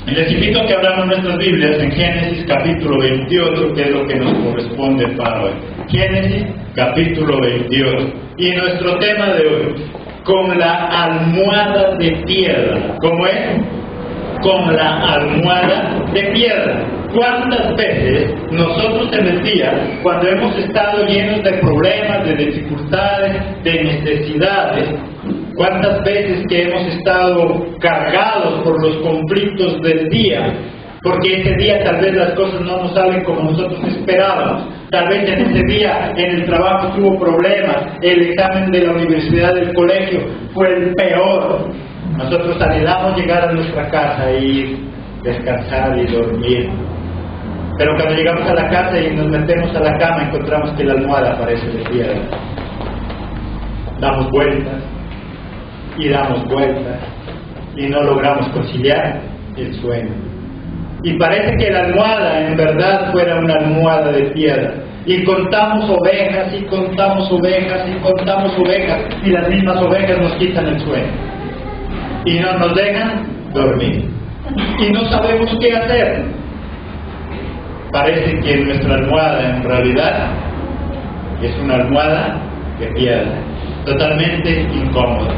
Les invito a que abramos nuestras Biblias en Génesis capítulo 28, que es lo que nos corresponde para hoy. Génesis capítulo 28. Y nuestro tema de hoy, con la almohada de piedra. ¿Cómo es? Con la almohada de piedra. ¿Cuántas veces nosotros en el día, cuando hemos estado llenos de problemas, de dificultades, de necesidades, cuántas veces que hemos estado cargados por los conflictos del día, porque ese día tal vez las cosas no nos salen como nosotros esperábamos, tal vez en ese día en el trabajo tuvo problemas, el examen de la universidad, del colegio fue el peor. Nosotros anhelamos llegar a nuestra casa y descansar y dormir. Pero cuando llegamos a la casa y nos metemos a la cama, encontramos que la almohada parece de piedra. Damos vueltas y damos vueltas y no logramos conciliar el sueño. Y parece que la almohada en verdad fuera una almohada de piedra. Y contamos ovejas y contamos ovejas y contamos ovejas, y las mismas ovejas nos quitan el sueño y no nos dejan dormir y no sabemos qué hacer. Parece que nuestra almohada en realidad es una almohada de piedra, totalmente incómoda.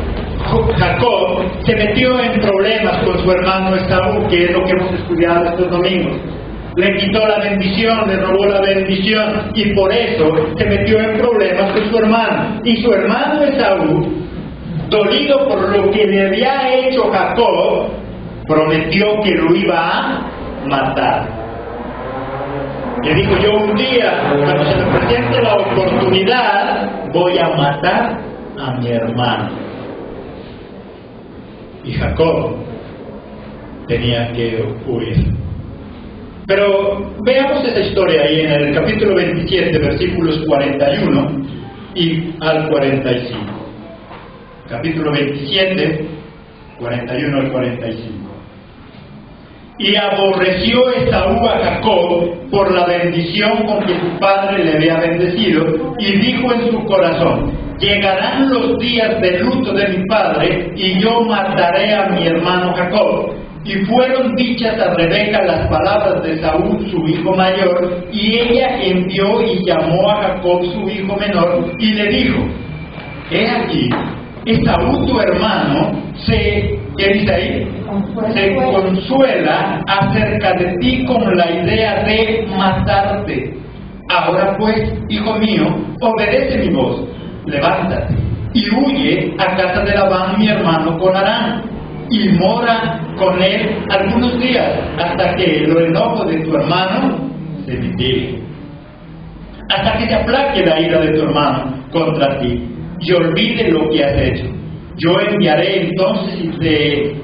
Jacob se metió en problemas con su hermano Esaú, que es lo que hemos estudiado estos domingos. Le quitó la bendición, le robó la bendición, y por eso se metió en problemas con su hermano. Y su hermano Esaú, dolido por lo que le había hecho Jacob, prometió que lo iba a matar. Le dijo: yo un día, cuando se me presente la oportunidad, voy a matar a mi hermano. Y Jacob tenía que huir. Pero veamos esa historia ahí en el capítulo 27, versículos 41 y al 45. Capítulo 27, 41 al 45. Y aborreció Esaú a Jacob por la bendición con que su padre le había bendecido, y dijo en su corazón: llegarán los días de luto de mi padre, y yo mataré a mi hermano Jacob. Y fueron dichas a Rebeca las palabras de Esaú, su hijo mayor, y ella envió y llamó a Jacob, su hijo menor, y le dijo: he aquí, Esaú tu hermano ¿qué dice ahí? Se consuela acerca de ti con la idea de matarte. Ahora pues, hijo mío, obedece mi voz, levántate y huye a casa de Labán mi hermano con Harán, y mora con él algunos días, hasta que el enojo de tu hermano se mitigue, hasta que se aplaque la ira de tu hermano contra ti y olvide lo que has hecho. Yo enviaré entonces y te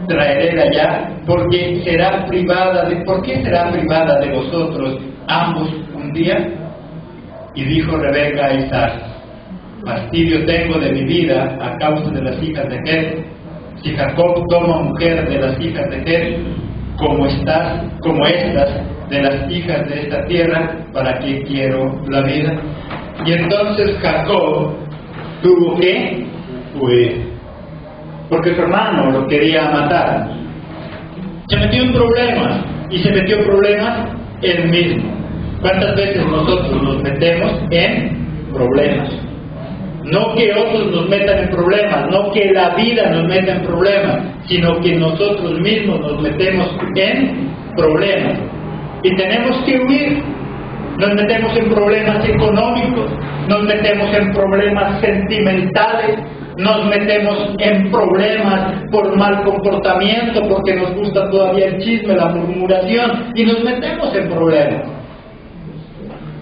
traeré de allá, ¿por qué será privada de vosotros ambos un día? Y dijo Rebeca a Isaac: fastidio tengo de mi vida a causa de las hijas de Het. Si Jacob toma mujer de las hijas de Het, como estas de las hijas de esta tierra, ¿para qué quiero la vida? Y entonces Jacob tuvo que huir, porque su hermano lo quería matar. Se metió en problemas, y se metió en problemas él mismo. ¿Cuántas veces nosotros nos metemos en problemas? No que otros nos metan en problemas, no que la vida nos meta en problemas, sino que nosotros mismos nos metemos en problemas. Y tenemos que huir. Nos metemos en problemas económicos, nos metemos en problemas sentimentales, nos metemos en problemas por mal comportamiento, porque nos gusta todavía el chisme, la murmuración, y nos metemos en problemas.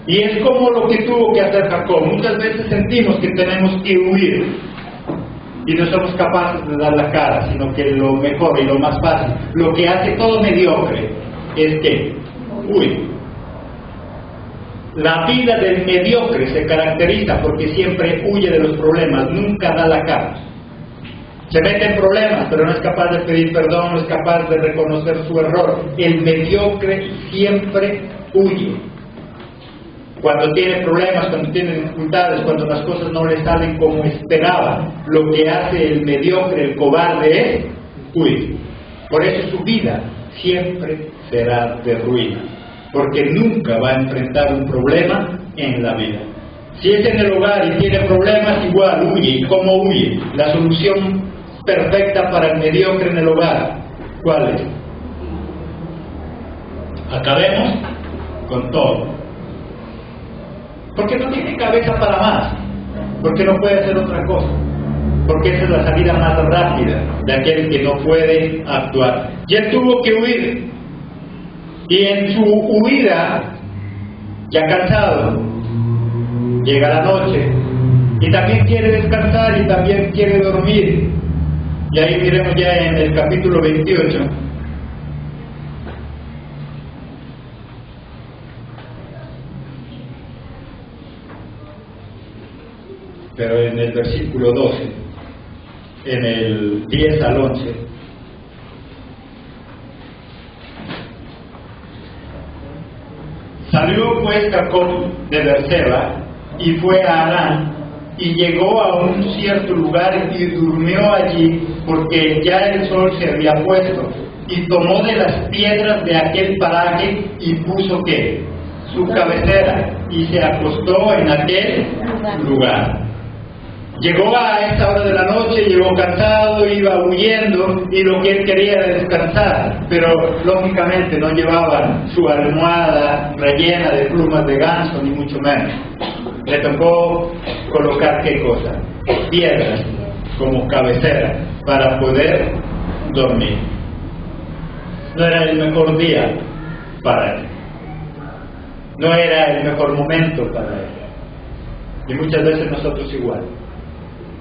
Y es como lo que tuvo que hacer Jacob. Muchas veces sentimos que tenemos que huir y no somos capaces de dar la cara, sino que lo mejor y lo más fácil, lo que hace todo mediocre, es que huir. La vida del mediocre se caracteriza porque siempre huye de los problemas, nunca da la cara. Se mete en problemas, pero no es capaz de pedir perdón, no es capaz de reconocer su error. El mediocre siempre huye. Cuando tiene problemas, cuando tiene dificultades, cuando las cosas no le salen como esperaba, lo que hace el mediocre, el cobarde, es huir. Por eso su vida siempre será de ruina, porque nunca va a enfrentar un problema en la vida. Si es en el hogar y tiene problemas, igual huye. ¿Y cómo huye? La solución perfecta para el mediocre en el hogar, ¿cuál es? Acabemos con todo. Porque no tiene cabeza para más, porque no puede hacer otra cosa, porque esa es la salida más rápida de aquel que no puede actuar. Y él tuvo que huir, y en su huida, ya cansado, llega la noche, y también quiere descansar y también quiere dormir. Y ahí miremos ya en el capítulo 28. Pero en el versículo 12, en el 10 al 11, salió pues Jacob de Berseba y fue a Harán, y llegó a un cierto lugar y durmió allí, porque ya el sol se había puesto, y tomó de las piedras de aquel paraje y puso ¿qué? Su cabecera, y se acostó en aquel lugar. Llegó a esta hora de la noche, llegó cansado, iba huyendo, y lo que él quería era descansar, pero lógicamente no llevaba su almohada rellena de plumas de ganso, ni mucho menos. Le tocó colocar ¿qué cosa? Piedras como cabecera para poder dormir. No era el mejor día para él, no era el mejor momento para él, y muchas veces nosotros igual.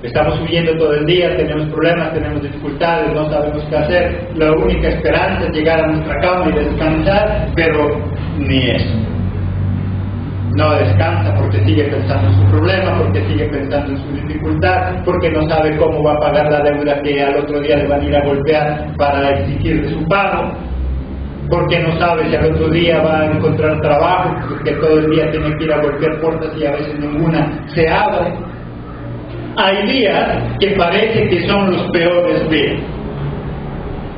Estamos huyendo todo el día, tenemos problemas, tenemos dificultades, no sabemos qué hacer. La única esperanza es llegar a nuestra cama y descansar, pero ni eso. No descansa porque sigue pensando en su problema, porque sigue pensando en su dificultad, porque no sabe cómo va a pagar la deuda que al otro día le van a ir a golpear para exigirle su pago, porque no sabe si al otro día va a encontrar trabajo, porque todo el día tiene que ir a golpear puertas y a veces ninguna se abre. Hay días que parece que son los peores días,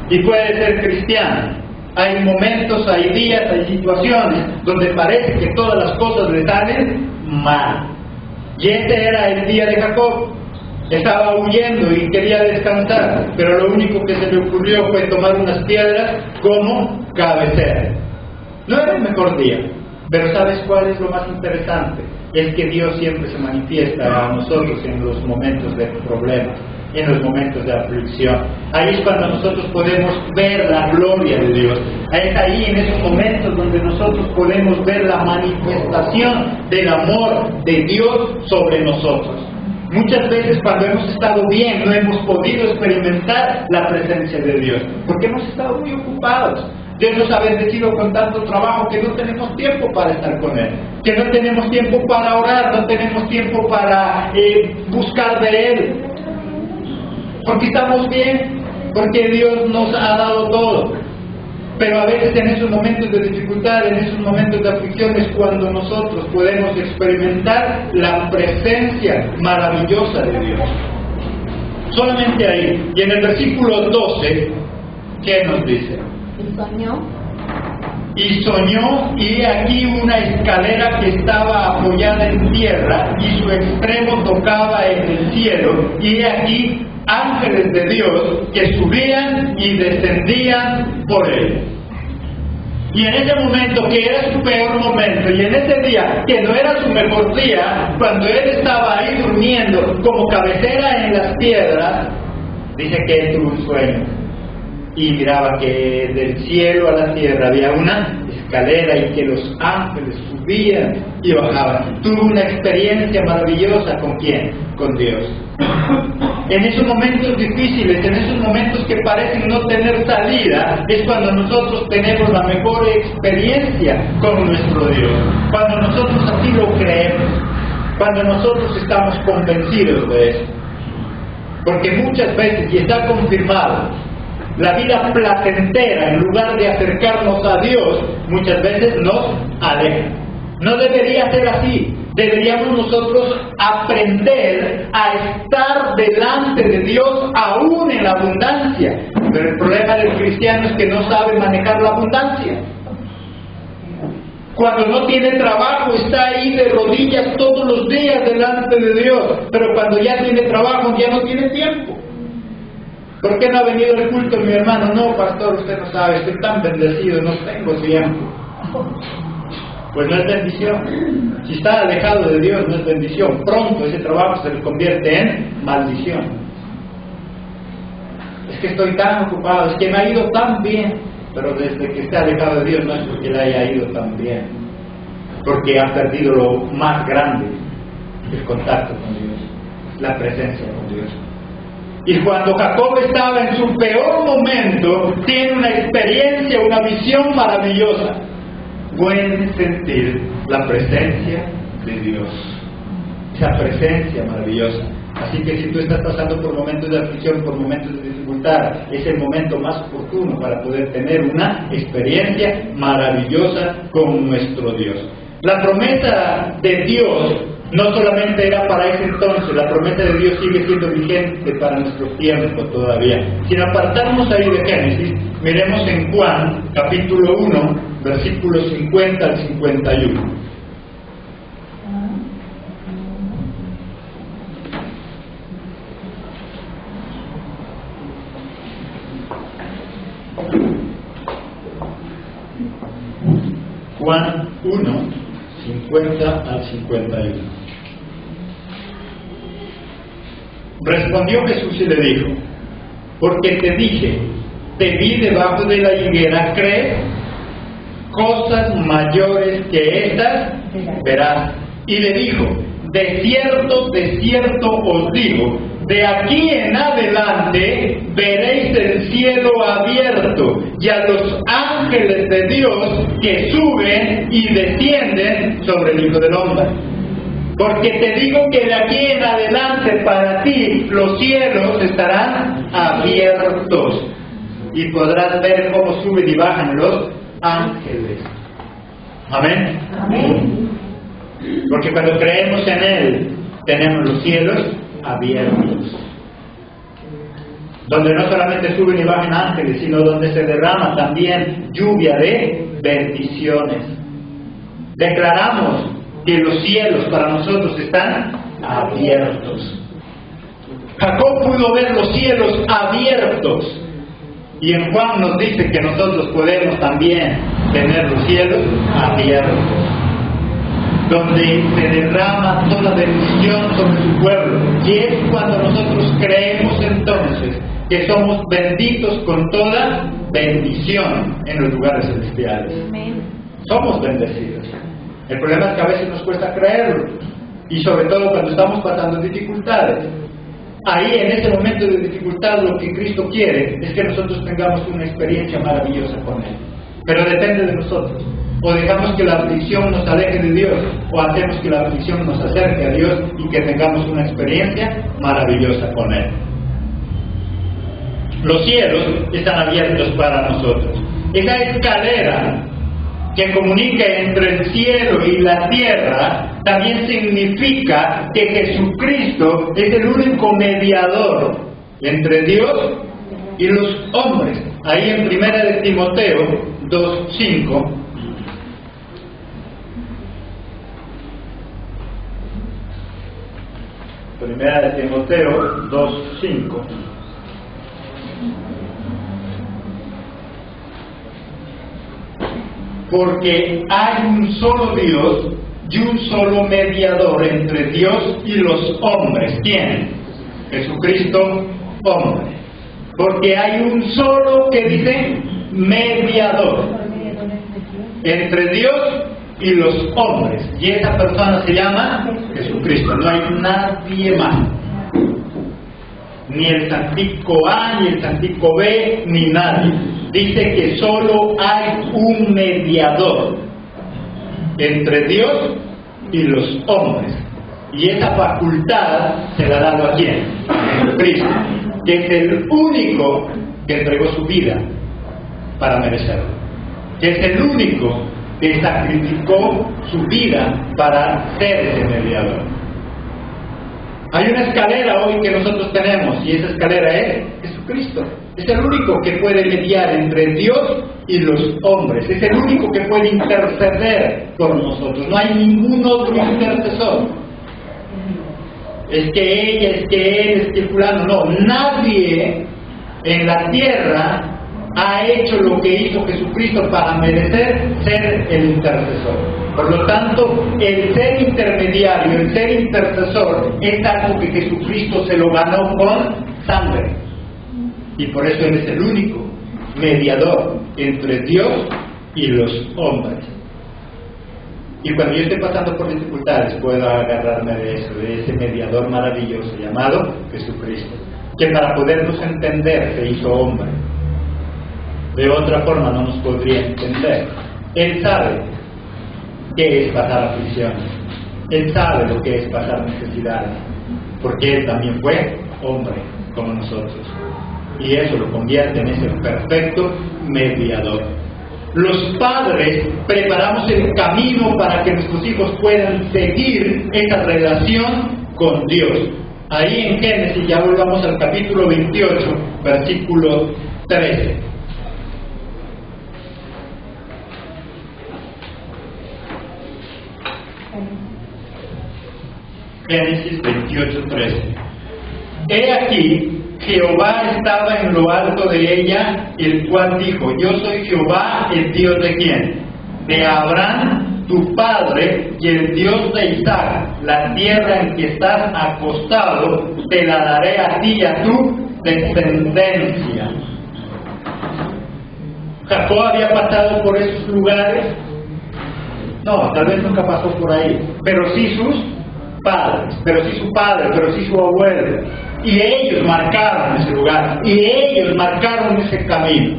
y puede ser cristiano. Hay momentos, hay días, hay situaciones donde parece que todas las cosas le salen mal. Y este era el día de Jacob. Estaba huyendo y quería descansar, pero lo único que se le ocurrió fue tomar unas piedras como cabecera. No era el mejor día, pero ¿sabes cuál es lo más interesante? Es que Dios siempre se manifiesta a nosotros en los momentos de problemas, en los momentos de aflicción. Ahí es cuando nosotros podemos ver la gloria de Dios. Es ahí, en esos momentos, donde nosotros podemos ver la manifestación del amor de Dios sobre nosotros. Muchas veces cuando hemos estado bien no hemos podido experimentar la presencia de Dios, porque hemos estado muy ocupados. Dios nos ha bendecido con tanto trabajo que no tenemos tiempo para estar con Él, que no tenemos tiempo para orar, no tenemos tiempo para buscar de Él, porque estamos bien, porque Dios nos ha dado todo. Pero a veces en esos momentos de dificultad, en esos momentos de aflicción, es cuando nosotros podemos experimentar la presencia maravillosa de Dios. Solamente ahí. Y en el versículo 12, ¿qué nos dice? Y soñó, y aquí una escalera que estaba apoyada en tierra, y su extremo tocaba en el cielo, y aquí ángeles de Dios que subían y descendían por él. Y en ese momento, que era su peor momento, y en ese día, que no era su mejor día, cuando él estaba ahí durmiendo como cabecera en las piedras, dice que él tuvo un sueño. Y miraba que del cielo a la tierra había una escalera y que los ángeles subían y bajaban. Tuvo una experiencia maravillosa. ¿Con quién? Con Dios. En esos momentos difíciles, en esos momentos que parecen no tener salida, es cuando nosotros tenemos la mejor experiencia con nuestro Dios. Cuando nosotros así lo creemos, cuando nosotros estamos convencidos de eso. Porque muchas veces, y está confirmado, la vida placentera, en lugar de acercarnos a Dios, muchas veces nos aleja. No debería ser así. Deberíamos nosotros aprender a estar delante de Dios aún en la abundancia. Pero el problema del cristiano es que no sabe manejar la abundancia. Cuando no tiene trabajo está ahí de rodillas todos los días delante de Dios, pero cuando ya tiene trabajo ya no tiene tiempo. ¿Por qué no ha venido al culto mi hermano? No, pastor, usted no sabe, estoy tan bendecido, no tengo tiempo. Pues no es bendición. Si está alejado de Dios, no es bendición. Pronto ese trabajo se le convierte en maldición. Es que estoy tan ocupado, es que me ha ido tan bien. Pero desde que está alejado de Dios no es porque le haya ido tan bien. Porque ha perdido lo más grande, el contacto con Dios, la presencia con Dios. Y cuando Jacob estaba en su peor momento, tiene una experiencia, una visión maravillosa. Pueden sentir la presencia de Dios, esa presencia maravillosa. Así que si tú estás pasando por momentos de aflicción, por momentos de dificultad, es el momento más oportuno para poder tener una experiencia maravillosa con nuestro Dios. La promesa de Dios no solamente era para ese entonces, la promesa de Dios sigue siendo vigente para nuestro tiempo todavía. Si nos apartamos ahí de Génesis, miremos en Juan, capítulo 1, versículos 50 al 51. Juan 1, 50 al 51. Respondió Jesús y le dijo: porque te dije, te vi debajo de la higuera, ¿crees? Cosas mayores que estas verás. Y le dijo: de cierto os digo, de aquí en adelante veréis el cielo abierto y a los ángeles de Dios que suben y descienden sobre el Hijo del Hombre. Porque te digo que de aquí en adelante para ti los cielos estarán abiertos y podrás ver cómo suben y bajan los ángeles. Amén. Amén. Porque cuando creemos en Él, tenemos los cielos abiertos, donde no solamente suben y bajan ángeles, sino donde se derrama también lluvia de bendiciones. Declaramos que los cielos para nosotros están abiertos. Jacob pudo ver los cielos abiertos, y en Juan nos dice que nosotros podemos también tener los cielos abiertos, donde se derrama toda bendición sobre su pueblo. Y es cuando nosotros creemos entonces que somos benditos con toda bendición en los lugares celestiales. Amén. Somos bendecidos. El problema es que a veces nos cuesta creerlo, y sobre todo cuando estamos pasando dificultades. Ahí, en ese momento de dificultad, lo que Cristo quiere es que nosotros tengamos una experiencia maravillosa con Él. Pero depende de nosotros. O dejamos que la aflicción nos aleje de Dios, o hacemos que la aflicción nos acerque a Dios y que tengamos una experiencia maravillosa con Él. Los cielos están abiertos para nosotros. Esa escalera que comunica entre el cielo y la tierra también significa que Jesucristo es el único mediador entre Dios y los hombres. Ahí en 1 de Timoteo 2:5. Primera de Timoteo 2:5. Porque hay un solo Dios y un solo mediador entre Dios y los hombres. ¿Quién? Jesucristo, hombre. Porque hay un solo, que dice, mediador entre Dios y los hombres. Y esa persona se llama Jesucristo. No hay nadie más. Ni el santico A, ni el santico B, ni nadie. Dice que solo hay un mediador entre Dios y los hombres. Y esa facultad se la ha dado a quién? A Jesucristo, que es el único que entregó su vida para merecerlo. Que es el único que sacrificó su vida para ser ese mediador. Hay una escalera hoy que nosotros tenemos, y esa escalera es Jesucristo. Es el único que puede mediar entre Dios y los hombres. Es el único que puede interceder por nosotros. No hay ningún otro intercesor. Es que ella, es que él, es que fulano. No, nadie en la tierra ha hecho lo que hizo Jesucristo para merecer ser el intercesor. Por lo tanto, el ser intermediario, el ser intercesor, es algo que Jesucristo se lo ganó con sangre. Y por eso Él es el único mediador entre Dios y los hombres. Y cuando yo estoy pasando por dificultades, puedo agarrarme de eso, de ese mediador maravilloso llamado Jesucristo, que para podernos entender se hizo hombre. De otra forma no nos podría entender. Él sabe qué es pasar aflicciones. Él sabe lo que es pasar necesidades, porque Él también fue hombre como nosotros. Y eso lo convierte en ese perfecto mediador. Los padres preparamos el camino para que nuestros hijos puedan seguir esa relación con Dios. Ahí en Génesis, ya volvamos al capítulo 28, versículo 13. Génesis 28:13. He aquí, Jehová estaba en lo alto de ella, el cual dijo: Yo soy Jehová, el Dios de quién? De Abraham, tu padre, y el Dios de Isaac. La tierra en que estás acostado, te la daré a ti y a tu descendencia. ¿Jacob había pasado por esos lugares? No, tal vez nunca pasó por ahí, pero sí sus padres, pero sí su padre, pero sí su abuelo. Y ellos marcaron ese lugar, y ellos marcaron ese camino.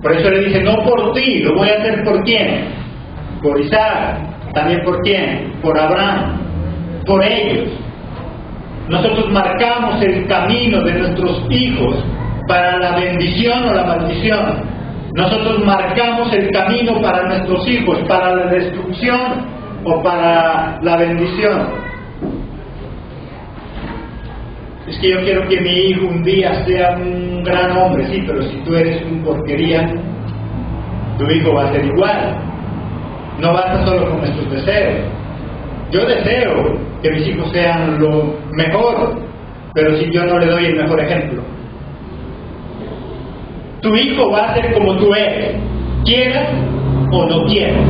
Por eso le dice: no por ti, lo voy a hacer por quién, por Isaac, también por quién, por Abraham, por ellos. Nosotros marcamos el camino de nuestros hijos para la bendición o la maldición. Nosotros marcamos el camino para nuestros hijos, para la destrucción o para la bendición. Es que yo quiero que mi hijo un día sea un gran hombre. Sí, pero si tú eres un porquería, tu hijo va a ser igual. No basta solo con nuestros deseos. Yo deseo que mis hijos sean lo mejor, pero si yo no le doy el mejor ejemplo, tu hijo va a ser como tú eres, quieras o no quieras.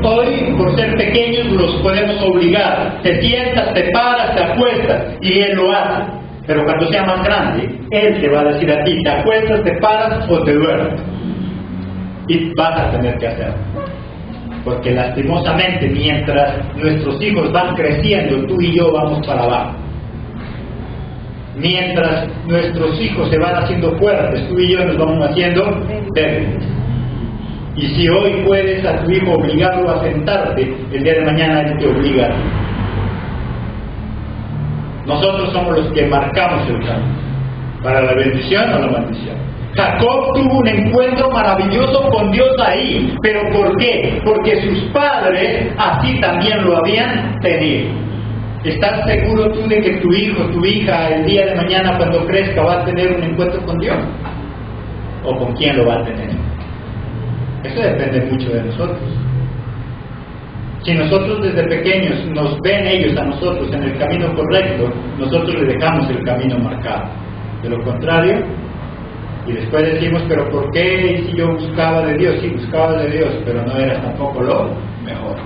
Hoy, por ser pequeños, los podemos obligar. Te sientas, te paras, te acuestas, y él lo hace. Pero cuando sea más grande, él te va a decir a ti: te acuestas, te paras o te duermes. Y vas a tener que hacerlo. Porque lastimosamente, mientras nuestros hijos van creciendo, tú y yo vamos para abajo. Mientras nuestros hijos se van haciendo fuertes, tú y yo nos vamos haciendo débiles. Y si hoy puedes a tu hijo obligarlo a sentarte, el día de mañana él te obliga a ti. Nosotros somos los que marcamos el camino para la bendición o la maldición. Jacob tuvo un encuentro maravilloso con Dios ahí. ¿Pero por qué? Porque sus padres así también lo habían tenido. ¿Estás seguro tú de que tu hijo, tu hija, el día de mañana cuando crezca va a tener un encuentro con Dios? ¿O con quién lo va a tener? Eso depende mucho de nosotros. Si nosotros desde pequeños nos ven ellos a nosotros en el camino correcto, nosotros les dejamos el camino marcado. De lo contrario, y después decimos: pero ¿por qué si yo buscaba de Dios? Sí, buscaba de Dios, pero no eras tampoco lo mejor.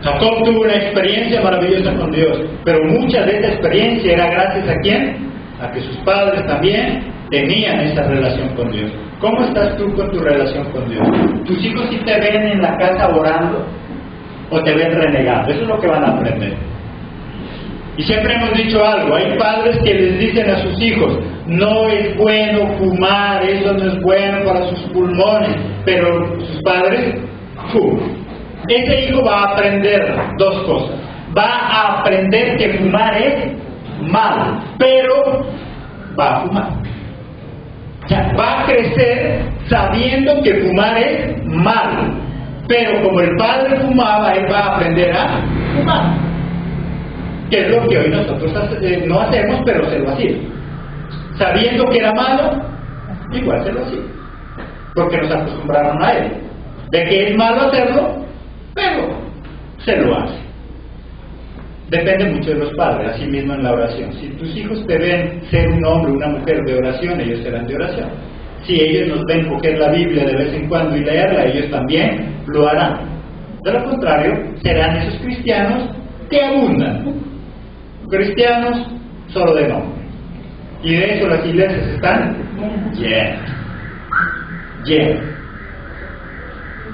Jacob tuvo una experiencia maravillosa con Dios, pero mucha de esa experiencia era gracias a ¿quién? A que sus padres también tenían esa relación con Dios. ¿Cómo estás tú con tu relación con Dios? ¿Tus hijos sí te ven en la casa orando o te ven renegando? Eso es lo que van a aprender. Y siempre hemos dicho algo: hay padres que les dicen a sus hijos: no es bueno fumar, eso no es bueno para sus pulmones, pero sus padres fuman. Ese hijo va a aprender dos cosas. Va a aprender que fumar es malo, pero va a fumar. O sea, va a crecer sabiendo que fumar es malo, pero como el padre fumaba, él va a aprender a fumar. Que es lo que hoy nosotros no hacemos, pero se lo hacemos. sabiendo que era malo, igual se lo hacía, porque nos acostumbraron a él, de que es malo hacerlo, pero se lo hace. Depende mucho de los padres, así mismo en la oración. Si tus hijos te ven ser un hombre o una mujer de oración, ellos serán de oración. Si ellos nos ven coger la Biblia de vez en cuando y leerla, ellos también lo harán. De lo contrario, serán esos cristianos que abundan. Cristianos solo de nombre. Y de eso las iglesias están llenas.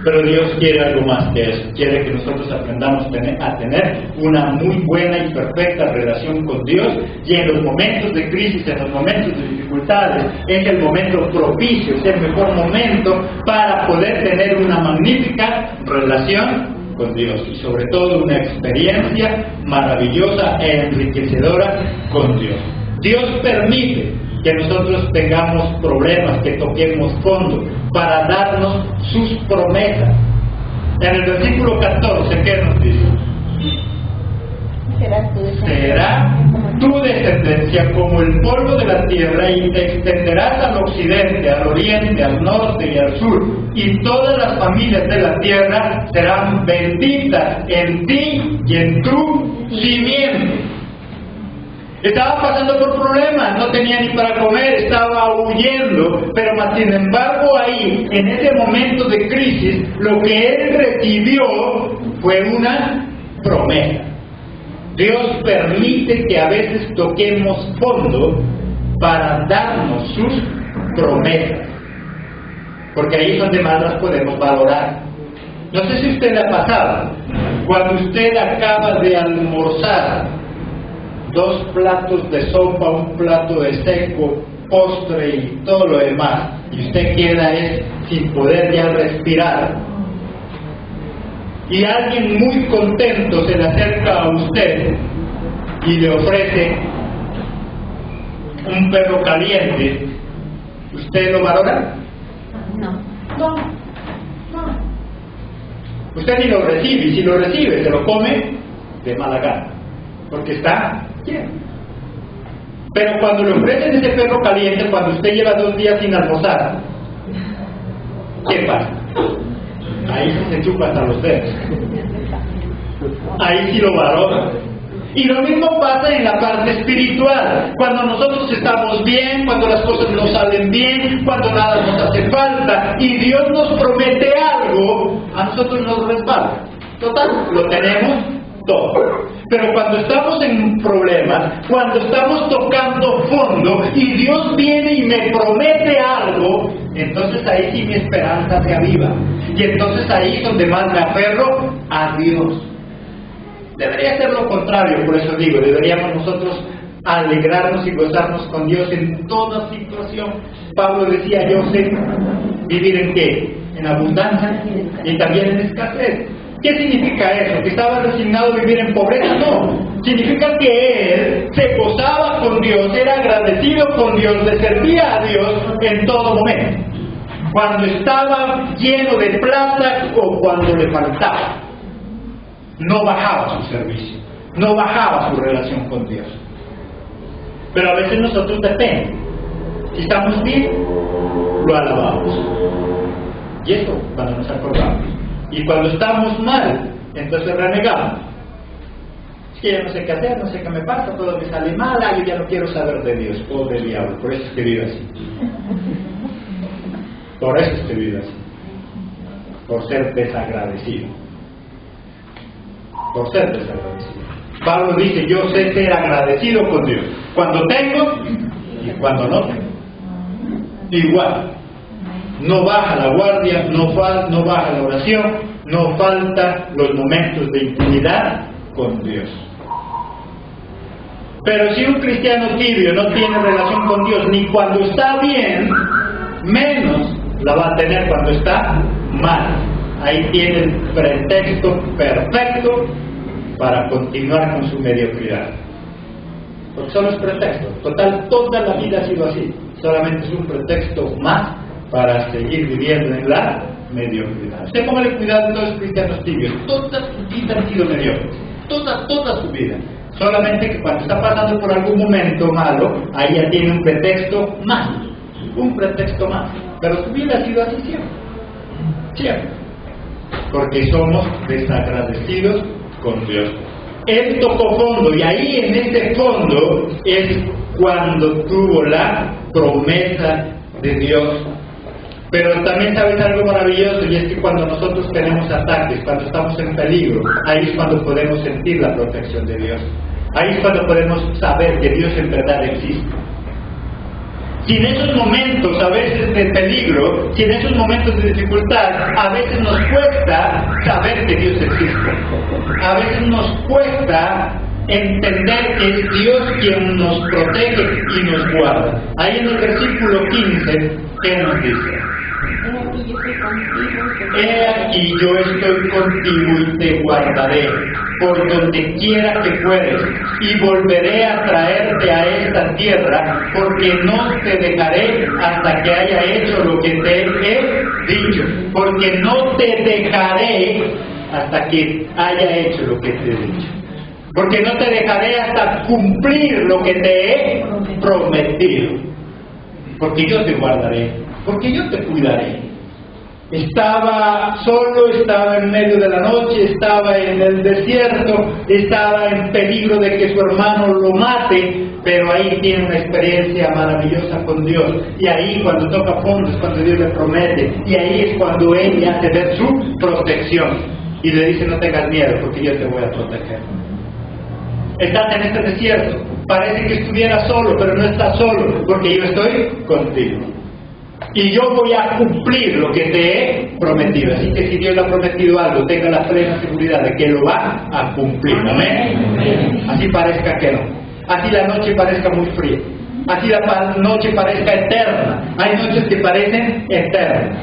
Pero Dios quiere algo más que eso. Quiere que nosotros aprendamos a tener una muy buena y perfecta relación con Dios. Y en los momentos de crisis, en los momentos de dificultades, es el momento propicio, es el mejor momento para poder tener una magnífica relación con Dios. Y sobre todo una experiencia maravillosa e enriquecedora con Dios. Dios permite que nosotros tengamos problemas, que toquemos fondo, para darnos sus promesas. En el versículo 14, ¿qué nos dice? Será tu descendencia como el polvo de la tierra, y te extenderás al occidente, al oriente, al norte y al sur, y todas las familias de la tierra serán benditas en ti y en tu simiente. Estaba pasando por problemas, no tenía ni para comer, estaba huyendo, pero más sin embargo ahí, en ese momento de crisis, lo que él recibió fue una promesa. Dios permite que a veces toquemos fondo para darnos sus promesas, porque ahí es donde más las podemos valorar. No sé si a usted le ha pasado, cuando usted acaba de almorzar 2 platos de sopa, un plato de seco, postre y todo lo demás, y usted queda sin poder ya respirar, y alguien muy contento se le acerca a usted y le ofrece un perro caliente, ¿usted lo valora? No. Usted ni lo recibe, y si lo recibe, se lo come de mala gana, porque está lleno. Pero cuando le ofrecen ese perro caliente, cuando usted lleva 2 días sin almorzar, ¿qué pasa? Ahí se chupa hasta los dedos. Ahí sí lo valora. Y lo mismo pasa en la parte espiritual. Cuando nosotros estamos bien, cuando las cosas nos salen bien, cuando nada nos hace falta, y Dios nos promete algo, a nosotros nos resbala. Total, lo tenemos todo. Pero cuando estamos en problemas, cuando estamos tocando fondo y Dios viene y me promete algo, entonces ahí sí mi esperanza se aviva. Y entonces ahí es donde más me aferro a Dios. Debería ser lo contrario, por eso digo, deberíamos nosotros alegrarnos y gozarnos con Dios en toda situación. Pablo decía, yo sé vivir en qué, en abundancia y también en escasez. ¿Qué significa eso? ¿Que estaba resignado a vivir en pobreza? No. Significa que él se gozaba con Dios, era agradecido con Dios, le servía a Dios en todo momento. Cuando estaba lleno de plata o cuando le faltaba. No bajaba su servicio, no bajaba su relación con Dios. Pero a veces nosotros depende. Si estamos bien, lo alabamos. Y eso cuando nos acordamos. Y cuando estamos mal, entonces renegamos. Es que ya no sé qué hacer, no sé qué me pasa, todo me sale mal, yo ya no quiero saber de Dios, pobre diablo, por eso es que vive así. Por eso es que vive así. Por ser desagradecido. Por ser desagradecido. Pablo dice, yo sé ser agradecido con Dios, cuando tengo y cuando no tengo. Igual. No baja la guardia, no baja la oración, no faltan los momentos de intimidad con Dios. Pero si un cristiano tibio no tiene relación con Dios ni cuando está bien, menos la va a tener cuando está mal. Ahí tiene el pretexto perfecto para continuar con su mediocridad. Porque solo es pretexto. Total, toda la vida ha sido así. Solamente es un pretexto más para seguir viviendo en la mediocridad. Usted póngale cuidado a todos los cristianos tibios. Toda su vida han sido mediocres. Toda su vida. Solamente que cuando está pasando por algún momento malo, ahí ya tiene un pretexto más. Un pretexto más. Pero su vida ha sido así siempre. Siempre. Porque somos desagradecidos con Dios. Él tocó fondo, y ahí en ese fondo es cuando tuvo la promesa de Dios. Pero también sabes algo maravilloso, y es que cuando nosotros tenemos ataques, cuando estamos en peligro, ahí es cuando podemos sentir la protección de Dios. Ahí es cuando podemos saber que Dios en verdad existe. Si en esos momentos a veces de peligro, si en esos momentos de dificultad, a veces nos cuesta saber que Dios existe. A veces nos cuesta entender que es Dios quien nos protege y nos guarda. Ahí en el versículo 15, ¿qué nos dice? He aquí yo estoy contigo y te guardaré por donde quiera que fueres, y volveré a traerte a esta tierra, porque no te dejaré hasta que haya hecho lo que te he dicho. Porque no te dejaré hasta que haya hecho lo que te he dicho. Porque no te dejaré hasta cumplir lo que te he prometido. Porque yo te guardaré, porque yo te cuidaré. Estaba solo, estaba en medio de la noche, estaba en el desierto, estaba en peligro de que su hermano lo mate, pero ahí tiene una experiencia maravillosa con Dios. Y ahí cuando toca fondo es cuando Dios le promete, y ahí es cuando Él le hace ver su protección. Y le dice: no tengas miedo, porque yo te voy a proteger. Estás en este desierto, parece que estuviera solo, pero no estás solo, porque yo estoy contigo. Y yo voy a cumplir lo que te he prometido. Así que si Dios le ha prometido algo, tenga la plena seguridad de que lo va a cumplir. Amén. Así parezca que no. Así la noche parezca muy fría. Así la noche parezca eterna. Hay noches que parecen eternas.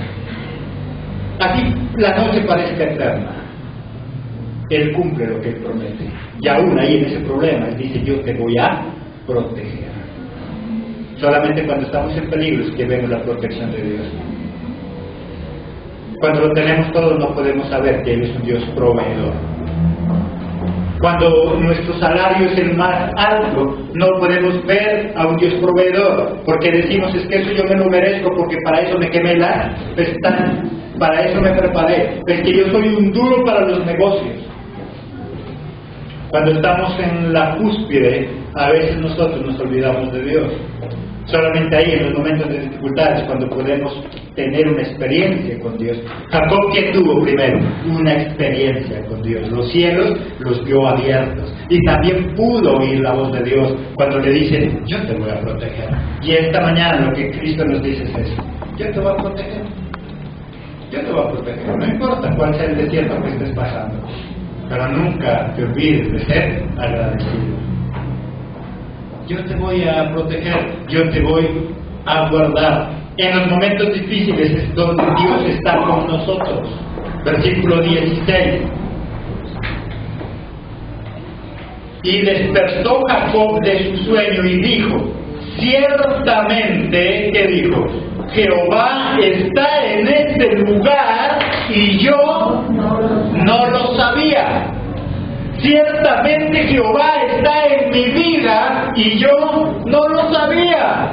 Así la noche parezca eterna. Él cumple lo que Él promete. Y aún ahí en ese problema, Él dice: yo te voy a proteger. Solamente cuando estamos en peligro es que vemos la protección de Dios. Cuando lo tenemos todo no podemos saber que Él es un Dios proveedor. Cuando nuestro salario es el más alto, no podemos ver a un Dios proveedor, porque decimos: es que eso yo me lo merezco, porque para eso me quemé las pestañas, para eso me preparé, es que yo soy un duro para los negocios. Cuando estamos en la cúspide, a veces nosotros nos olvidamos de Dios. Solamente ahí, en los momentos de dificultades, cuando podemos tener una experiencia con Dios. Jacob, ¿qué tuvo primero? Una experiencia con Dios. Los cielos los vio abiertos. Y también pudo oír la voz de Dios cuando le dice: yo te voy a proteger. Y esta mañana lo que Cristo nos dice es eso: yo te voy a proteger. Yo te voy a proteger. No importa cuál sea el desierto que estés pasando, pero nunca te olvides de ser agradecido. Yo te voy a proteger, yo te voy a guardar. En los momentos difíciles es donde Dios está con nosotros. Versículo 16. Y despertó Jacob de su sueño y dijo: ciertamente, ¿qué dijo? Jehová está en este lugar y yo no lo sabía. Ciertamente Jehová está en mi vida y yo no lo sabía.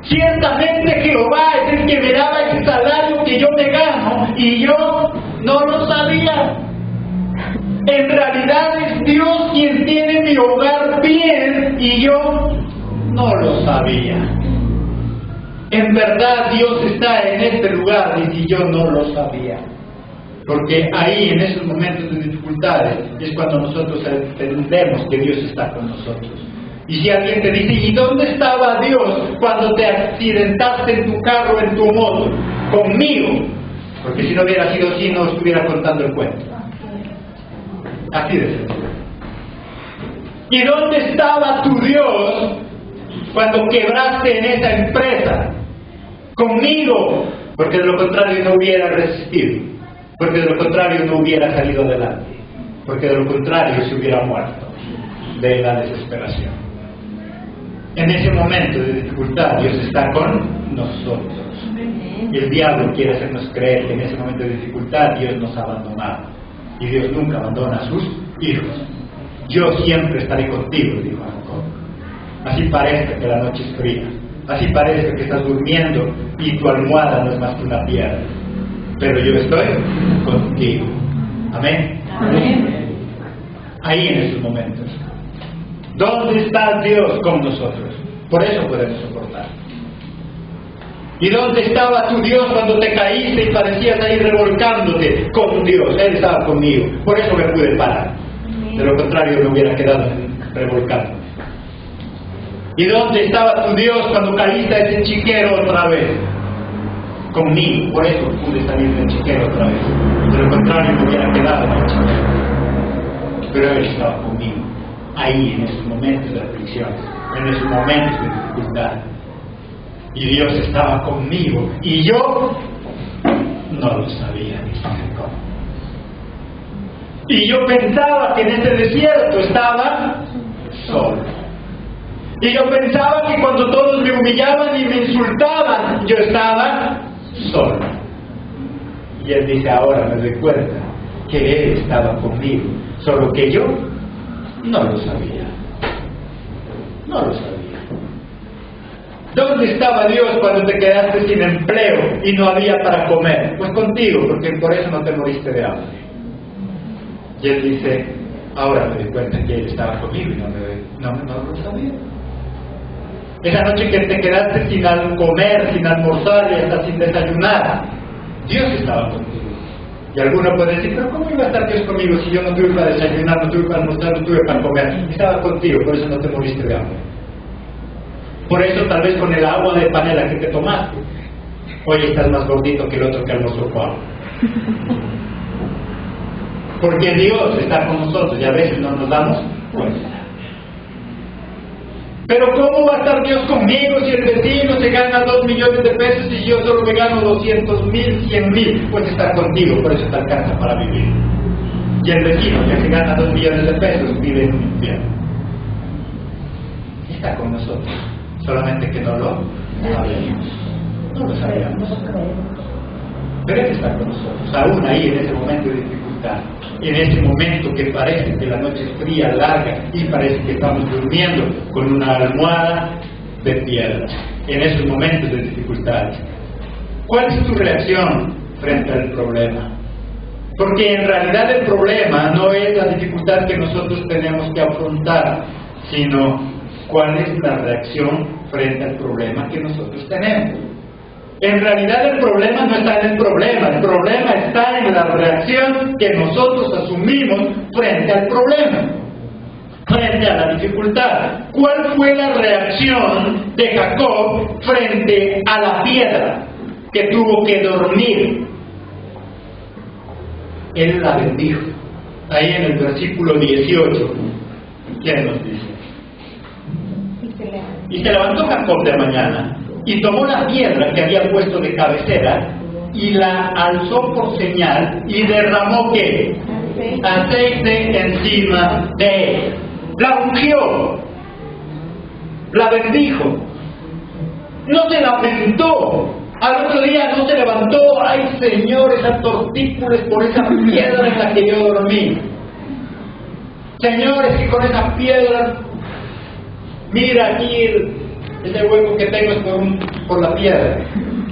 Ciertamente Jehová es el que me daba el salario que yo me gano y yo no lo sabía. En realidad es Dios quien tiene mi hogar bien y yo no lo sabía. En verdad Dios está en este lugar y yo no lo sabía. Porque ahí, en esos momentos de dificultades, es cuando nosotros entendemos que Dios está con nosotros. Y si alguien te dice: ¿y dónde estaba Dios cuando te accidentaste en tu carro, en tu moto? Conmigo. Porque si no hubiera sido así, no estuviera contando el cuento. Así de sencillo. ¿Y dónde estaba tu Dios cuando quebraste en esa empresa? Conmigo. Porque de lo contrario no hubiera resistido. Porque de lo contrario no hubiera salido adelante. Porque de lo contrario se hubiera muerto de la desesperación. En ese momento de dificultad Dios está con nosotros. Y el diablo quiere hacernos creer que en ese momento de dificultad Dios nos ha abandonado. Y Dios nunca abandona a sus hijos. yo siempre estaré contigo, dijo Jacob. Así parezca que la noche es fría, así parezca que estás durmiendo y tu almohada no es más que una piedra, pero yo estoy contigo. Amén. Amén. Ahí en esos momentos, ¿dónde está Dios con nosotros? Por eso podemos soportar. ¿Y dónde estaba tu Dios cuando te caíste y parecías ahí revolcándote con Dios? Él estaba conmigo, por eso me pude parar. De lo contrario me hubiera quedado revolcando. ¿Y dónde estaba tu Dios cuando caíste a ese chiquero otra vez? Conmigo, por eso pude salir del chiquero otra vez. De lo contrario me hubiera quedado en el chiquero. Pero Él estaba conmigo, ahí en esos momentos de aflicción, en esos momentos de dificultad. Y Dios estaba conmigo, y yo no lo sabía, dice Jacob. Y yo pensaba que en ese desierto estaba solo. Y yo pensaba que cuando todos me humillaban y me insultaban, yo estaba solo. Y Él dice, ahora me doy cuenta que Él estaba conmigo, solo que yo no lo sabía. No lo sabía. ¿Dónde estaba Dios cuando te quedaste sin empleo y no había para comer? Pues contigo, porque por eso no te moriste de hambre. Y Él dice, ahora me doy cuenta que Él estaba conmigo y no lo sabía. Esa noche que te quedaste sin comer, sin almorzar y hasta sin desayunar, Dios estaba contigo. Y alguno puede decir, pero ¿cómo iba a estar Dios conmigo si yo no tuve para desayunar, no tuve para almorzar, no tuve para comer? Estaba contigo, por eso no te moriste de hambre. Por eso tal vez con el agua de panela que te tomaste, hoy estás más gordito que el otro que almorzó con agua. Porque Dios está con nosotros y a veces no nos damos cuenta. Pero ¿cómo va a estar Dios conmigo si el vecino se gana 2 millones de pesos y yo solo me gano 200,000, 100,000? Pues está contigo, por eso te alcanza para vivir. Y el vecino que se gana 2 millones de pesos vive en un infierno. Está con nosotros, solamente que no lo sabíamos. No lo sabíamos. Pero Él está con nosotros, aún ahí en ese momento de dificultad, en ese momento que parece que la noche es fría, larga, y parece que estamos durmiendo con una almohada de piedra, en esos momentos de dificultad. ¿Cuál es tu reacción frente al problema? Porque en realidad el problema no es la dificultad que nosotros tenemos que afrontar, sino cuál es la reacción frente al problema que nosotros tenemos. En realidad el problema no está en el problema está en la reacción que nosotros asumimos frente al problema, frente a la dificultad. ¿Cuál fue la reacción de Jacob frente a la piedra que tuvo que dormir? Él la bendijo. Ahí en el versículo 18, ¿quién nos dice? Y se levantó Jacob de mañana y tomó la piedra que había puesto de cabecera y la alzó por señal y derramó ¿qué? Aceite encima de él. La ungió, la bendijo, no se lamentó. Al otro día no se levantó, ay Señor, esas tortícolis por esa piedra en la que yo dormí. Señor, es que con esa piedra, mira aquí ese hueco que tengo es por la piedra.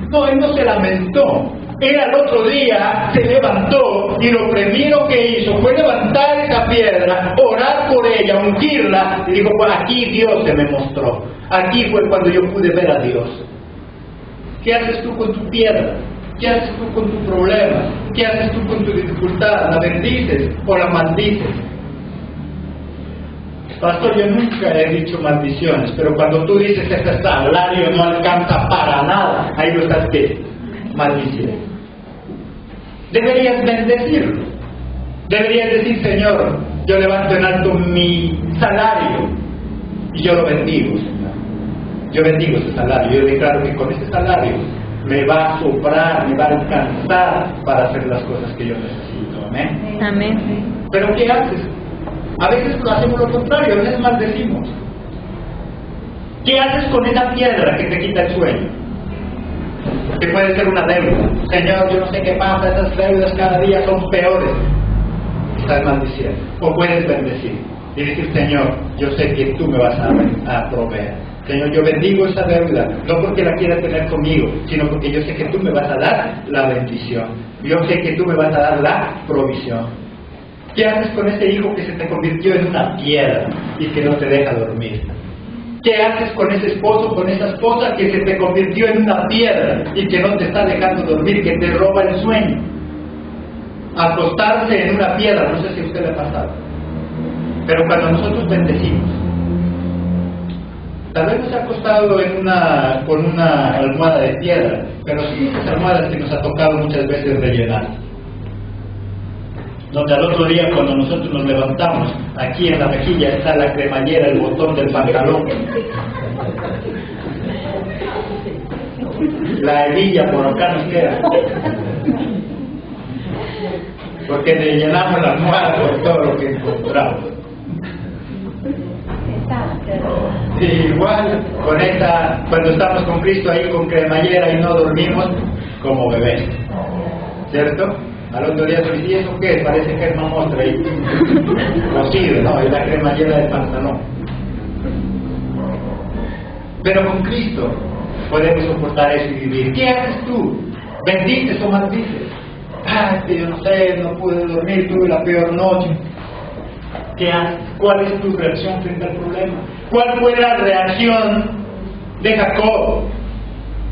No, él no se lamentó. Él al otro día se levantó y lo primero que hizo fue levantar esa piedra, orar por ella, ungirla y dijo, pues aquí Dios se me mostró. Aquí fue cuando yo pude ver a Dios. ¿Qué haces tú con tu piedra? ¿Qué haces tú con tu problema? ¿Qué haces tú con tu dificultad? ¿La bendices o la maldices? Pastor, yo nunca he dicho maldiciones, pero cuando tú dices que este salario no alcanza para nada, ahí lo estás ¿qué? Maldiciendo. Deberías bendecirlo. Deberías decir, Señor, yo levanto en alto mi salario y yo lo bendigo, Señor. Yo bendigo ese salario. Yo declaro que con ese salario me va a sobrar, me va a alcanzar para hacer las cosas que yo necesito. Amén. Amén. Pero ¿qué haces? A veces lo hacemos lo contrario, a veces maldecimos. ¿Qué haces con esa piedra que te quita el sueño? Que puede ser una deuda. Señor, yo no sé qué pasa, esas deudas cada día son peores. Estás maldiciendo. O puedes bendecir. y decir, Señor, yo sé que tú me vas a proveer. Señor, yo bendigo esa deuda, no porque la quiera tener conmigo, sino porque yo sé que tú me vas a dar la bendición. Yo sé que tú me vas a dar la provisión. ¿Qué haces con ese hijo que se te convirtió en una piedra y que no te deja dormir? ¿Qué haces con ese esposo, con esa esposa que se te convirtió en una piedra y que no te está dejando dormir, que te roba el sueño? Acostarse en una piedra, no sé si a usted le ha pasado, pero cuando nosotros bendecimos, tal vez nos ha acostado con una almohada de piedra, pero sí esas almohadas que nos ha tocado muchas veces rellenar. Donde al otro día, cuando nosotros nos levantamos, aquí en la mejilla está la cremallera, el botón del pantalón, la hebilla por acá nos queda, porque le llenamos la almohada con todo lo que encontramos. Sí, igual, cuando estamos con Cristo ahí con cremallera y no dormimos, como bebés, ¿cierto? Al otro día se dice, ¿eso qué es? Parece que es una mostra ahí, cocido, ¿no? Es la cremallera del pantalón. Pero con Cristo podemos soportar eso y vivir. ¿Qué haces tú? ¿Bendices o maldices? Que yo no sé, no pude dormir, tuve la peor noche. ¿Qué haces? ¿Cuál es tu reacción frente al problema? ¿Cuál fue la reacción de Jacob?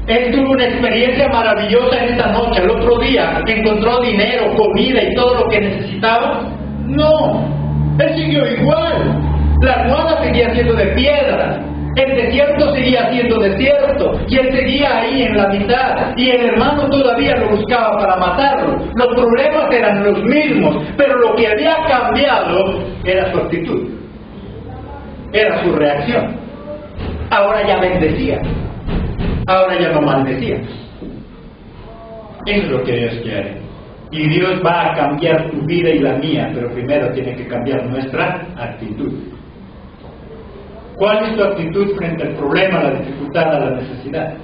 Él tuvo una experiencia maravillosa en esta noche. El otro día encontró dinero, comida y todo lo que necesitaba. No, él siguió igual. La almohada seguía siendo de piedra. El desierto seguía siendo desierto. Y él seguía ahí en la mitad. Y el hermano todavía lo buscaba para matarlo. Los problemas eran los mismos. Pero lo que había cambiado era su actitud. Era su reacción. Ahora ya bendecía. Ahora ya no maldecía. Eso es lo que Dios quiere. Y Dios va a cambiar tu vida y la mía, pero primero tiene que cambiar nuestra actitud. ¿Cuál es tu actitud frente al problema, a la dificultad, a la necesidad?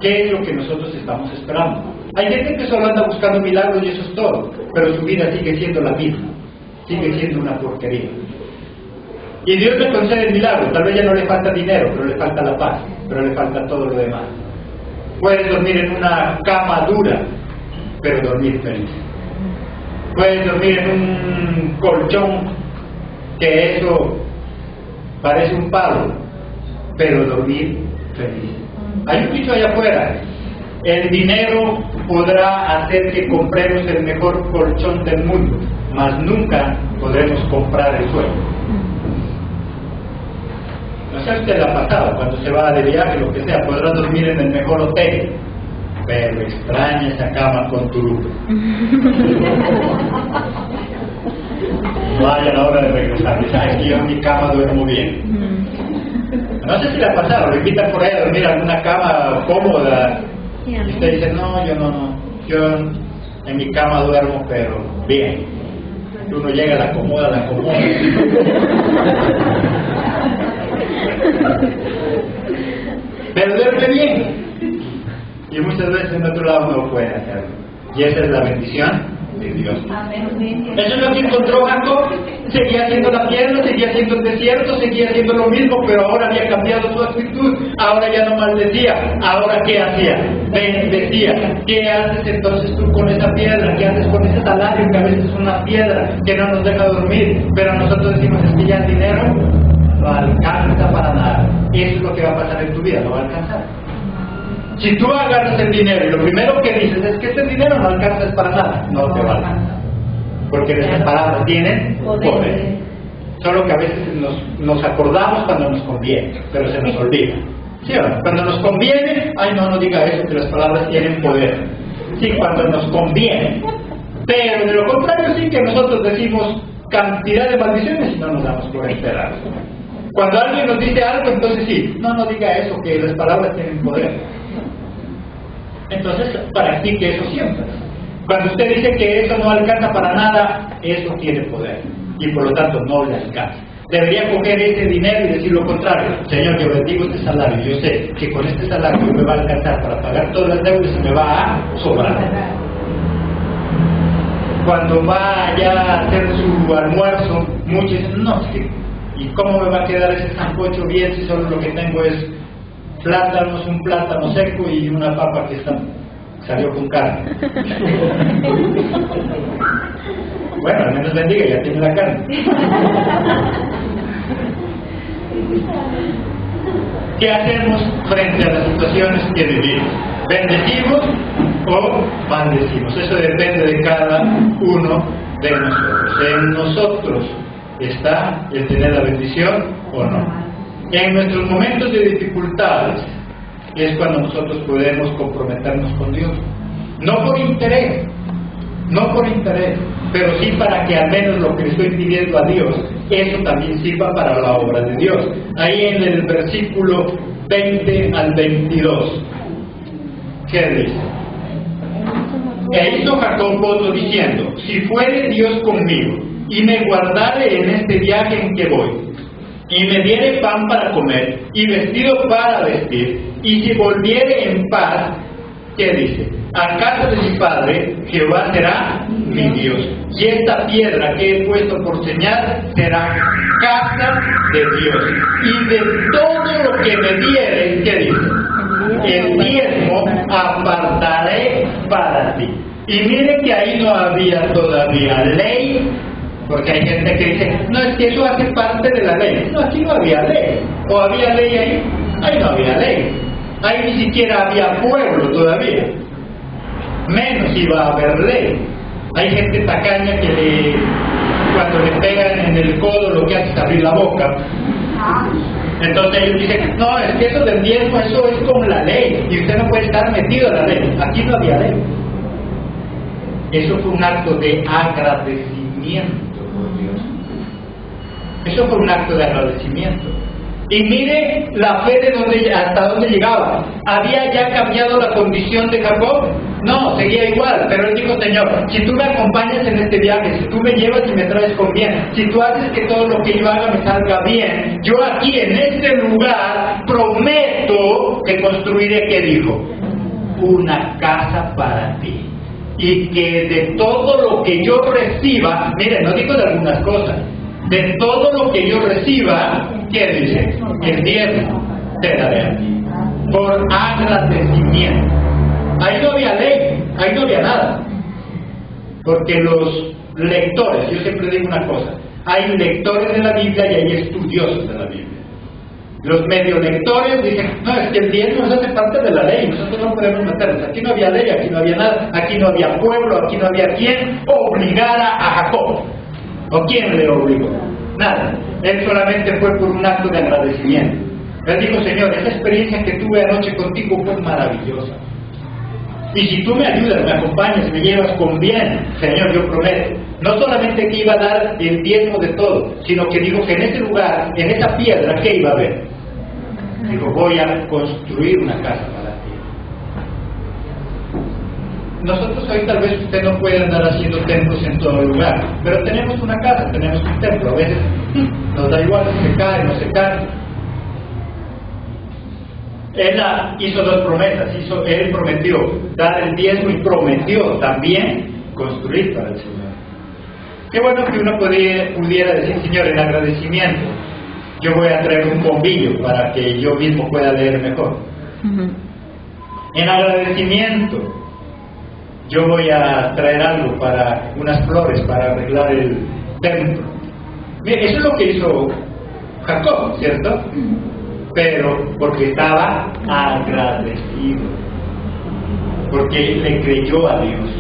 ¿Qué es lo que nosotros estamos esperando? Hay gente que solo anda buscando milagros y eso es todo, pero su vida sigue siendo la misma, sigue siendo una porquería. Y Dios le concede el milagro, tal vez ya no le falta dinero, pero le falta la paz, pero le falta todo lo demás. Puedes dormir en una cama dura, pero dormir feliz. Puedes dormir en un colchón que eso parece un palo, pero dormir feliz. Hay un dicho allá afuera: el dinero podrá hacer que compremos el mejor colchón del mundo, mas nunca podremos comprar el sueño. No sé si usted la ha pasado, cuando se va de viaje, lo que sea, podrá dormir en el mejor hotel, pero extraña esa cama con turupe. Vaya a la hora de regresar, ¿sabes que yo en mi cama duermo bien? No sé si la ha pasado, lo invitan por ahí a dormir en una cama cómoda, y usted dice, no, yo en mi cama duermo, pero bien. Uno llega, la acomoda. Pero duerme bien. Y muchas veces en otro lado no puede hacerlo. Y esa es la bendición de Dios. Eso es lo que encontró Jacob. Seguía haciendo la piedra, seguía haciendo el desierto, seguía haciendo lo mismo, pero ahora había cambiado su actitud. Ahora ya no maldecía. Ahora ¿qué hacía? Bendecía. ¿Qué haces entonces tú con esa piedra? ¿Qué haces con ese salario que a veces es una piedra que no nos deja dormir? Pero nosotros decimos, es que ya el dinero no alcanza para nada. Eso es lo que va a pasar en tu vida, no va a alcanzar. Si tú agarras el dinero y lo primero que dices es que este dinero no alcanza para nada, no te va a alcanzar. Porque nuestras palabras tienen poder. Solo que a veces nos acordamos cuando nos conviene, pero se nos olvida. ¿Sí o no? Cuando nos conviene, ay no diga eso, que las palabras tienen poder. Sí, cuando nos conviene. Pero de lo contrario sí que nosotros decimos cantidad de maldiciones y no nos damos por enterados. Cuando alguien nos dice algo, entonces sí, no diga eso, que las palabras tienen poder. Entonces practique eso siempre. Cuando usted dice que eso no alcanza para nada, eso tiene poder y por lo tanto no le alcanza. Debería coger ese dinero y decir lo contrario: Señor, yo bendigo este salario, yo sé que con este salario me va a alcanzar para pagar todas las deudas y me va a sobrar. cuando va ya a hacer su almuerzo, muchos dicen, no, sí, ¿y cómo me va a quedar ese sancocho bien si solo lo que tengo es plátanos, un plátano seco y una papa que salió con carne? Bueno, al menos bendiga, ya tiene la carne. ¿Qué hacemos frente a las situaciones que vivimos? ¿Bendecimos o maldecimos? Eso depende de cada uno de nosotros. En nosotros está el tener la bendición o no. En nuestros momentos de dificultades es cuando nosotros podemos comprometernos con Dios. No por interés, pero sí para que al menos lo que le estoy pidiendo a Dios, eso también sirva para la obra de Dios. Ahí en el versículo 20 al 22, ¿qué dice? E hizo Jacob voto diciendo, si fuere Dios conmigo, y me guardare en este viaje en que voy, y me diere pan para comer, y vestido para vestir, y si volviere en paz, ¿qué dice? A casa de mi padre, Jehová será mi Dios, y esta piedra que he puesto por señal será casa de Dios. Y de todo lo que me diere, ¿qué dice? El diezmo apartaré para ti. Y mire que ahí no había todavía ley, porque hay gente que dice, no, es que eso hace parte de la ley. No, aquí no había ley. ¿O había ley ahí? Ahí no había ley. Ahí ni siquiera había pueblo todavía. Menos iba a haber ley. Hay gente tacaña que cuando le pegan en el codo lo que hace es abrir la boca. Entonces ellos dicen, no, es que eso del diezmo, eso es como la ley, y usted no puede estar metido en la ley. Aquí no había ley. Eso fue un acto de agradecimiento por Dios. Eso fue un acto de agradecimiento. Y mire la fe de hasta dónde llegaba. ¿Había ya cambiado la condición de Jacob? No, seguía igual, pero él dijo, Señor, si tú me acompañas en este viaje, si tú me llevas y me traes con bien, si tú haces que todo lo que yo haga me salga bien, yo aquí en este lugar prometo que construiré, ¿qué dijo? Una casa para ti. Y que de todo lo que yo reciba, miren, no digo de algunas cosas, de todo lo que yo reciba, ¿qué dice? El diezmo te daré a ti. Por agradecimiento. Ahí no había ley, ahí no había nada. Porque los lectores, yo siempre digo una cosa, hay lectores de la Biblia y hay estudiosos de la Biblia. Los medio lectores dicen, no, es que el diezmo no hace parte de la ley, nosotros no podemos meternos. Aquí no había ley, aquí no había nada, aquí no había pueblo, aquí no había quien obligara a Jacob. ¿O quién le obligó? Nada. Él solamente fue por un acto de agradecimiento. Él dijo, Señor, esa experiencia que tuve anoche contigo fue maravillosa. Y si tú me ayudas, me acompañas, me llevas con bien, Señor, yo prometo. No solamente que iba a dar el diezmo de todo, sino que dijo que en ese lugar, en esa piedra, ¿qué iba a haber? Dijo, voy a construir una casa para ti. Nosotros hoy tal vez usted no puede andar haciendo templos en todo lugar, pero tenemos una casa, tenemos un templo. A veces nos da igual si se cae, no se cae. Él hizo dos promesas. Él prometió dar el diezmo y prometió también construir para el Señor. Qué bueno que uno pudiera decir, Señor, en agradecimiento, yo voy a traer un bombillo para que yo mismo pueda leer mejor. En agradecimiento, yo voy a traer algo para unas flores para arreglar el templo. Mire, eso es lo que hizo Jacob, ¿cierto? Pero porque estaba agradecido, porque le creyó a Dios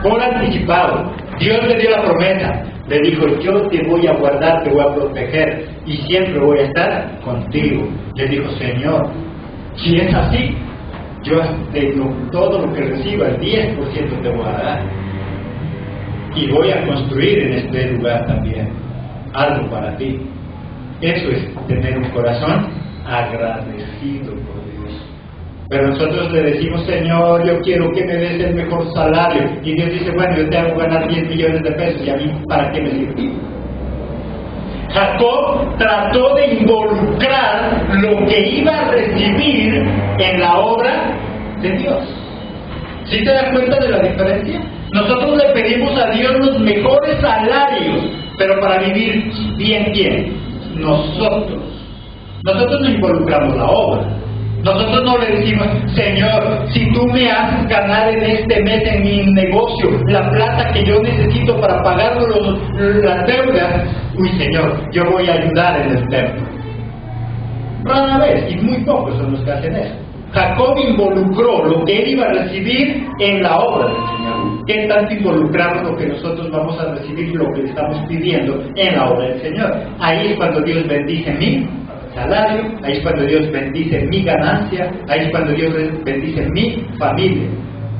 por anticipado. Dios le dio la promesa, le dijo, yo te voy a guardar, te voy a proteger y siempre voy a estar contigo. Le dijo, Señor, si es así, yo todo lo que reciba, el 10% te voy a dar, y voy a construir en este lugar también algo para ti. Eso es tener un corazón agradecido por Dios. Pero nosotros le decimos, Señor, yo quiero que me des el mejor salario, y Dios dice, bueno, yo te hago ganar 10 millones de pesos, y a mí, ¿para qué me sirve? Jacob trató de involucrar lo que iba a recibir en la obra de Dios. ¿Sí te das cuenta de la diferencia? Nosotros le pedimos a Dios los mejores salarios, pero para vivir bien, ¿quién? Nosotros. Nosotros no involucramos la obra. Nosotros no le decimos, Señor, si tú me haces ganar en este mes en mi negocio la plata que yo necesito para pagar las deudas, uy Señor, yo voy a ayudar en el templo. Rara vez, y muy pocos son los que hacen eso. Jacob involucró lo que él iba a recibir en la obra del Señor. ¿Qué tanto involucramos lo que nosotros vamos a recibir, lo que le estamos pidiendo en la obra del Señor? Ahí es cuando Dios bendice mi salario, ahí es cuando Dios bendice mi ganancia, ahí es cuando Dios bendice mi familia,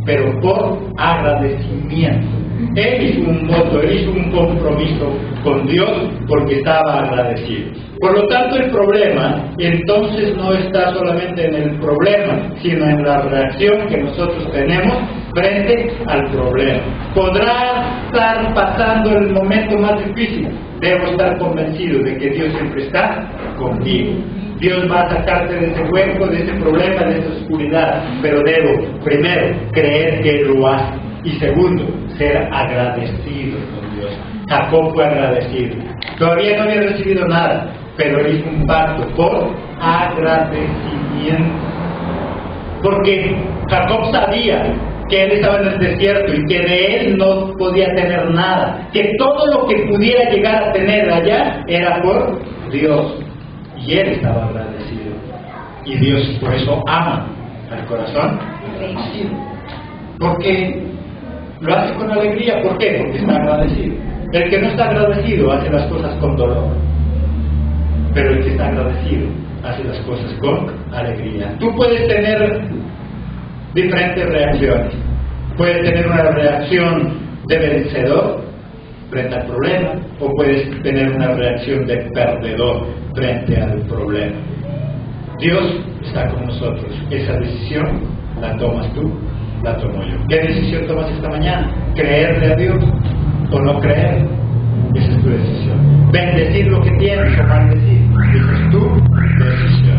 pero por agradecimiento. Él hizo un voto, él hizo un compromiso con Dios porque estaba agradecido. Por lo tanto, el problema entonces no está solamente en el problema, sino en la reacción que nosotros tenemos frente al problema. Podrá estar pasando el momento más difícil, debo estar convencido de que Dios siempre está contigo. Dios va a sacarte de ese hueco, de ese problema, de esa oscuridad, pero debo, primero, creer que Él lo hace, y segundo, ser agradecido con Dios. Jacob fue agradecido. Todavía no había recibido nada, pero él hizo un pacto por agradecimiento. Porque Jacob sabía que él estaba en el desierto y que de él no podía tener nada, que todo lo que pudiera llegar a tener allá era por Dios, y él estaba agradecido, y Dios por eso ama al corazón agradecido, porque lo hace con alegría. ¿Por qué? Porque está agradecido. El que no está agradecido hace las cosas con dolor, pero el que está agradecido hace las cosas con alegría. Tú puedes tener diferentes reacciones. Puedes tener una reacción de vencedor frente al problema, o puedes tener una reacción de perdedor frente al problema. Dios está con nosotros. Esa decisión la tomas tú, la tomo yo. ¿Qué decisión tomas esta mañana? ¿Creerle a Dios o no creer? Esa es tu decisión. ¿Bendecir lo que tienes o maldecir? Esa es tu decisión.